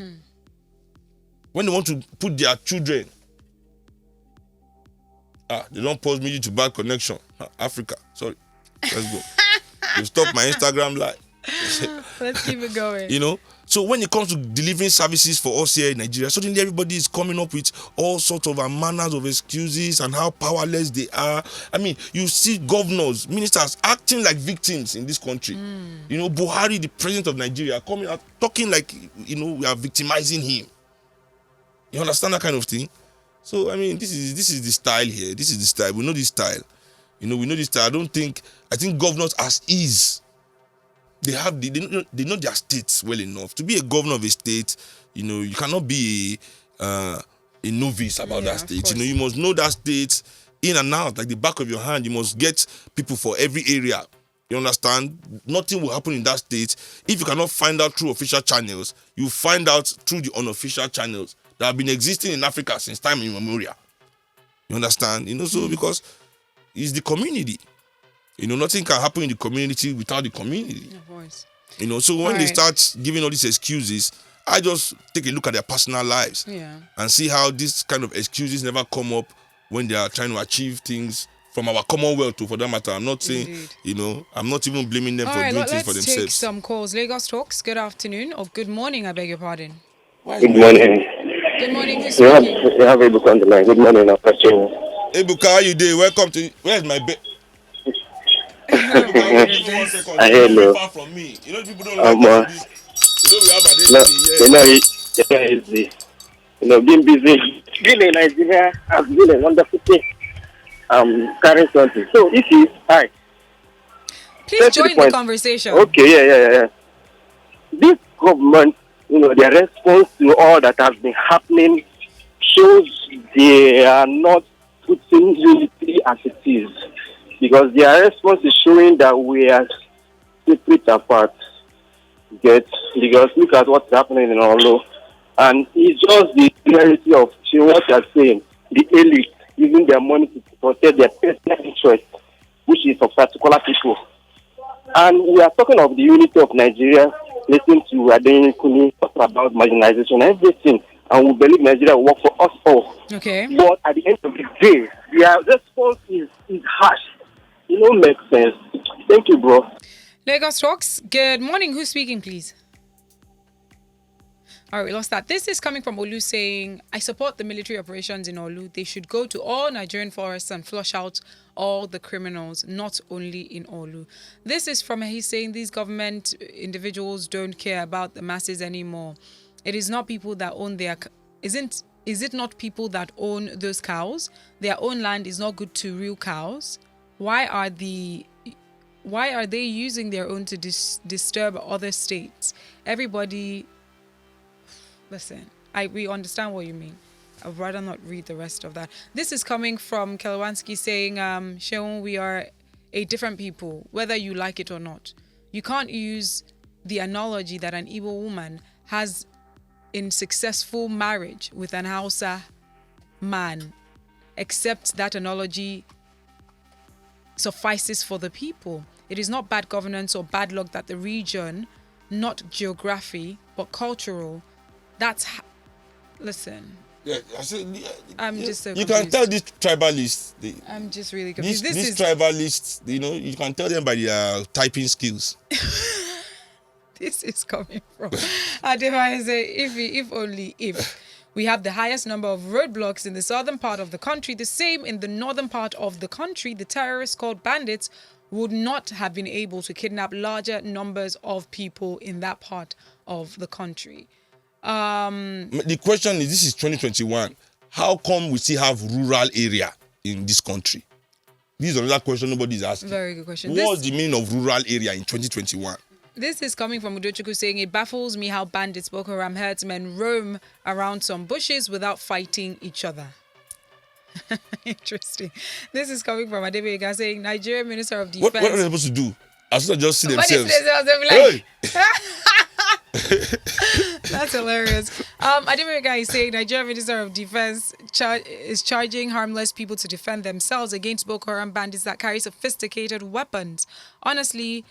When they want to put their children, they don't pause me to bad connection. Africa, sorry. Let's go. You stop my Instagram live. Let's keep it going. You know, so when it comes to delivering services for us here in Nigeria, suddenly everybody is coming up with all sorts of manners of excuses and how powerless they are. I mean, you see governors, ministers acting like victims in this country. You know, Buhari, the president of Nigeria, coming out talking like, you know, we are victimizing him. You understand that kind of thing? So I mean, this is the style here. This is the style. We know this style. You know, we know this style. I think governors as is. They know their states well enough. To be a governor of a state, you know, you cannot be a novice about that state. You know, you must know that state in and out, like the back of your hand. You must get people for every area. You understand? Nothing will happen in that state. If you cannot find out through official channels, you find out through the unofficial channels that have been existing in Africa since time immemorial. You understand? You know, so because it's the community. You know, nothing can happen in the community without the community. Of course. You know, so when they start giving all these excuses, I just take a look at their personal lives and see how these kind of excuses never come up when they are trying to achieve things from our commonwealth, for that matter. I'm not saying, you know, I'm not even blaming them for doing things for themselves. Let's take some calls. Lagos Talks, good afternoon, or good morning, I beg your pardon. Good morning. Good morning, who's speaking? You have Ebuka on the line. Good morning, Ebuka, how you doing? Welcome to, where's my bed? I hear you. Far from me. You know, people don't like this. You know, we have a easy. You know, being busy. Being in Nigeria has been a wonderful thing. Carrying something. So, if you, hi. Please join the conversation. Okay, yeah. This government, you know, their response to all that has been happening shows they are not putting unity as it is. Because their response is showing that we are separate apart. Because look at what's happening in Olo. And it's just the reality of what they are saying. The elite using their money to protect their personal interest, which is of particular people. And we are talking of the unity of Nigeria, listening to Adeyemi Kuni talk about marginalization and everything. And we believe Nigeria will work for us all. Okay. But at the end of the day, their response is harsh. It don't make sense. Thank you, bro. Lagos Talks, good morning. Who's speaking, please? All right, we lost that. This is coming from Olu saying, I support the military operations in Olu. They should go to all Nigerian forests and flush out all the criminals, not only in Olu. This is from, he's saying these government individuals don't care about the masses anymore. It is not people that own their... Is it not people that own those cows? Their own land is not good to real cows. Why are they using their own to disturb other states? Everybody, listen, we understand what you mean. I'd rather not read the rest of that. This is coming from Kelewanski saying, Sheon, we are a different people, whether you like it or not. You can't use the analogy that an Igbo woman has in successful marriage with an Hausa man, except that analogy suffices for the people. It is not bad governance or bad luck that the region, not geography, but cultural. Listen. Yeah, I said, I'm just so you confused. can tell these tribalists. I'm just really confused. These tribalists, you know, you can tell them by their typing skills. This is coming from Adebayo say, if only if. We have the highest number of roadblocks in the southern part of the country. The same in the northern part of the country. The terrorists called bandits would not have been able to kidnap larger numbers of people in that part of the country. The question is, this is 2021. How come we still have rural area in this country? This is another question nobody is asking. Very good question. What's the meaning of rural area in 2021? This is coming from Udochukwu saying, it baffles me how bandits, Boko Haram herdsmen roam around some bushes without fighting each other. Interesting. This is coming from Adebega saying, Nigerian Minister of Defense. What are they supposed to do? As soon as just see themselves. They'll be like, that's hilarious. Adebega is saying, Nigerian Minister of Defense is charging harmless people to defend themselves against Boko Haram bandits that carry sophisticated weapons. Honestly,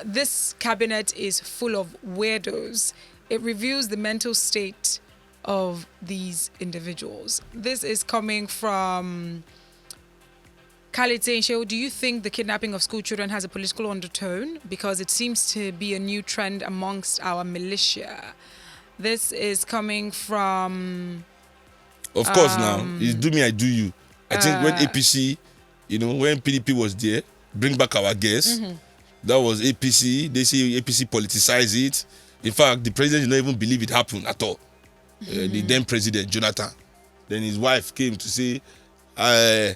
this cabinet is full of weirdos. It reveals the mental state of these individuals. This is coming from Khalid saying, Shehu, do you think the kidnapping of school children has a political undertone? Because it seems to be a new trend amongst our militia. This is coming from... Of course now, it's do me, I do you. I think when APC, when PDP was there, bring back our guests, that was APC. They say APC politicize it. In fact, the president did not even believe it happened at all. The then president, Jonathan. Then his wife came to say, there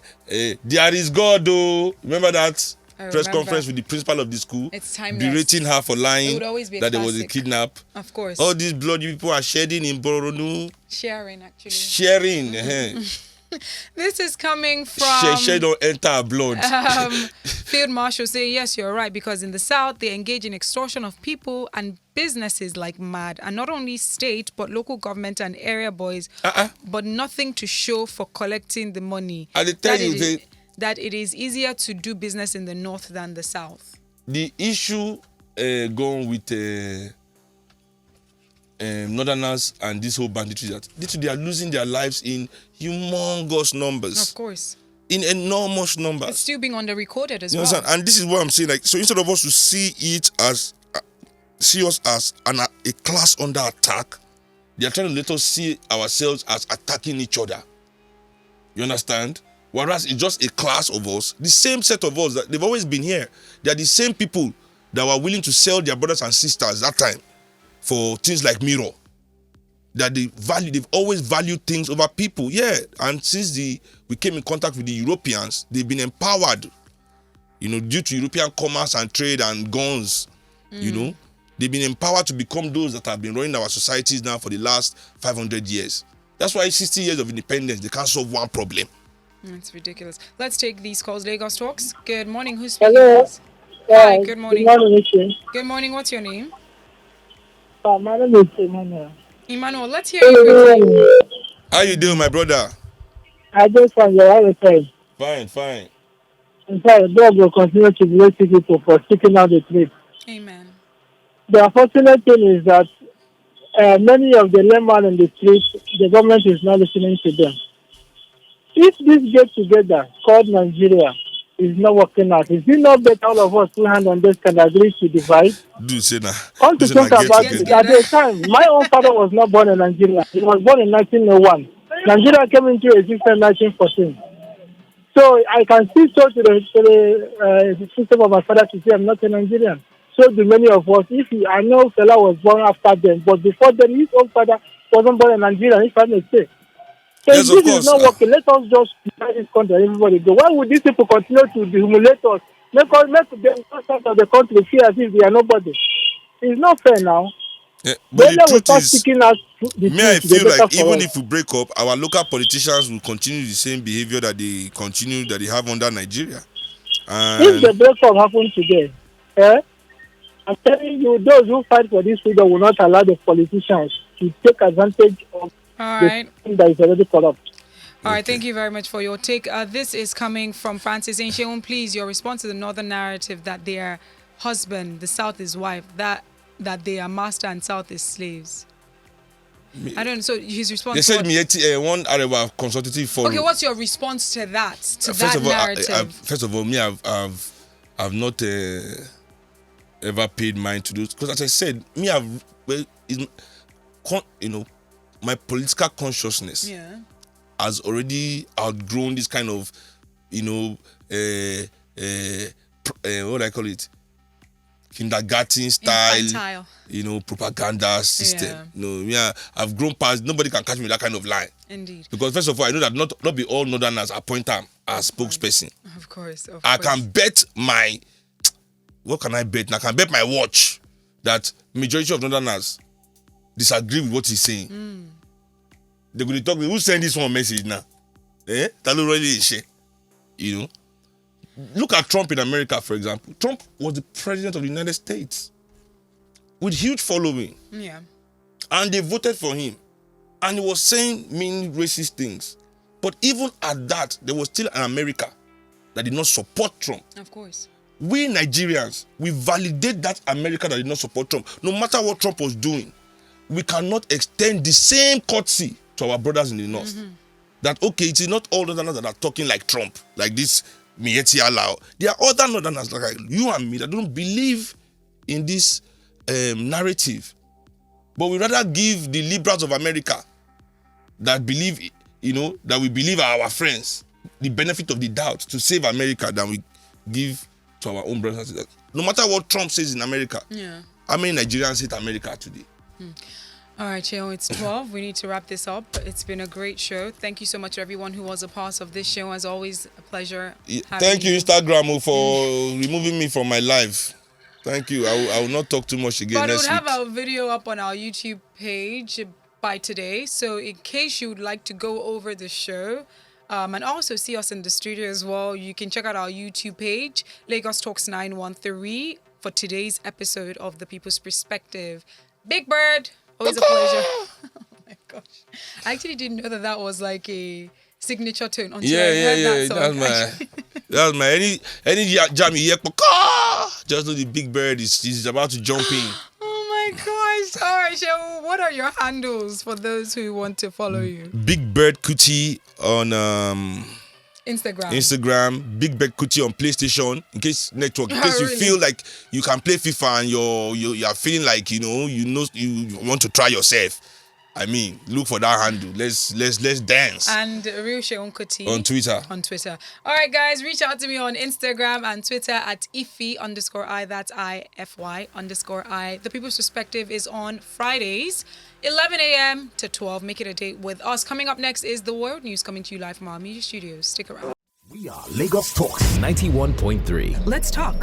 is God, though. Remember that press conference with the principal of the school? It's timeless. Berating her for lying that there was a kidnap. Of course. All these bloody people are shedding in Boronu. Sharing, actually. Sharing. This is coming from... Share don't enter our blood. Field Marshal saying, yes, you're right, because in the South, they engage in extortion of people and businesses like mad. And not only state, but local government and area boys, but nothing to show for collecting the money. I tell you that it is easier to do business in the North than the South. The issue going with... Northerners and this whole banditry, that they are losing their lives in humongous numbers. Of course. In enormous numbers. It's still being under-recorded as you well. Understand? And this is what I'm saying. So instead of us to see us as a class under attack, they are trying to let us see ourselves as attacking each other. You understand? Whereas it's just a class of us, the same set of us that they've always been here. They are the same people that were willing to sell their brothers and sisters that time for things like mirror. That they've always valued things over people. Yeah. And since we came in contact with the Europeans, they've been empowered, due to European commerce and trade and guns, they've been empowered to become those that have been running our societies now for the last 500 years. That's why 60 years of independence, they can't solve one problem. That's ridiculous. Let's take these calls. Lagos Talks. Good morning. Who's speaking? Hello. Hi, good morning. Good morning. Good morning. What's your name? My name is Emmanuel. Emmanuel, let's hear you. How you doing, my brother? I just found your other time. Fine. In fact, God will continue to bless people for sticking out the truth. Amen. The unfortunate thing is that many of the laymen in the streets, the government is not listening to them. If this get together called Nigeria is not working out, is it not better all of us 2 hands on this can agree to divide? Do say now. Want to talk about it. At the time, my own father was not born in Nigeria. He was born in 1901. Nigeria came into existence in 1914. So I can still talk to the system of my father to say I'm not a Nigerian. So do many of us. I know Fela was born after them, but before them, his own father wasn't born in Nigeria, if I may say. So yes, if this is not working, let us just decide this country and everybody go. Why would these people continue to humiliate us? Make them outside of the country feel as if they are nobody. It's not fair now. Yeah, but the truth is, I feel like even if we break up, our local politicians will continue the same behavior that they have under Nigeria. If the breakup happens today, I'm telling you, those who fight for this freedom will not allow the politicians to take advantage of the thing that is already corrupt. All right, thank you very much for your take. This is coming from Francis saying, Sheon, please, your response to the northern narrative that their husband, the South is wife, that they are master and South is slaves. I don't know. So his response. They said one Arewa consultative forum. Okay, what's your response to that? That narrative. First of all, me, I've not ever paid mind to those, because as I said, my political consciousness has already outgrown this kind of, what do I call it? Kindergarten style, infantile. Propaganda system. I've grown past. Nobody can catch me that kind of line. Indeed. Because first of all, I know that not be all Northerners appoint them as spokesperson. Of course. I can bet my what can I bet? I can bet my watch that majority of Northerners disagree with what he's saying. They're going to talk, who sent this one message now? That already is shit. You know? Look at Trump in America, for example. Trump was the president of the United States with huge following. Yeah. And they voted for him. And he was saying mean racist things. But even at that, there was still an America that did not support Trump. Of course. We Nigerians, we validate that America that did not support Trump. No matter what Trump was doing, we cannot extend the same courtesy to our brothers in the North. That, okay, it is not all Northerners that are talking like Trump, like this Mieti Alao. There are other Northerners like you and me that don't believe in this narrative. But we rather give the liberals of America that believe, that we believe are our friends, the benefit of the doubt to save America than we give to our own brothers and sisters. No matter what Trump says in America, how many Nigerians hate America today? All right, Cheo, it's 12. We need to wrap this up. It's been a great show. Thank you so much to everyone who was a part of this show. As always, a pleasure. Thank you, Instagram, for removing me from my life. Thank you. I will not talk too much again but next week. But we'll have our video up on our YouTube page by today. So in case you would like to go over the show and also see us in the studio as well, you can check out our YouTube page, Lagos Talks 913, for today's episode of The People's Perspective. Big Bird, always a pleasure. Oh my gosh. I actually didn't know that was like a signature tune until I heard that song. That's my any jam you hear, just know the Big Bird is about to jump in. Oh my gosh. All right, Shehu, what are your handles for those who want to follow you? Big Bird Kuti on Instagram, Big Bird Kuti on PlayStation. In case you feel like you can play FIFA and you are feeling like you want to try yourself. I mean, look for that handle. Let's dance. And Ify Seun Kuti on Twitter. All right, guys, reach out to me on Instagram and Twitter at Ify_I. That's IFY_I. The People's Perspective is on Fridays, 11 a.m. to 12. Make it a date with us. Coming up next is the world news coming to you live from our media studios. Stick around. We are Lagos Talks 91.3. Let's talk.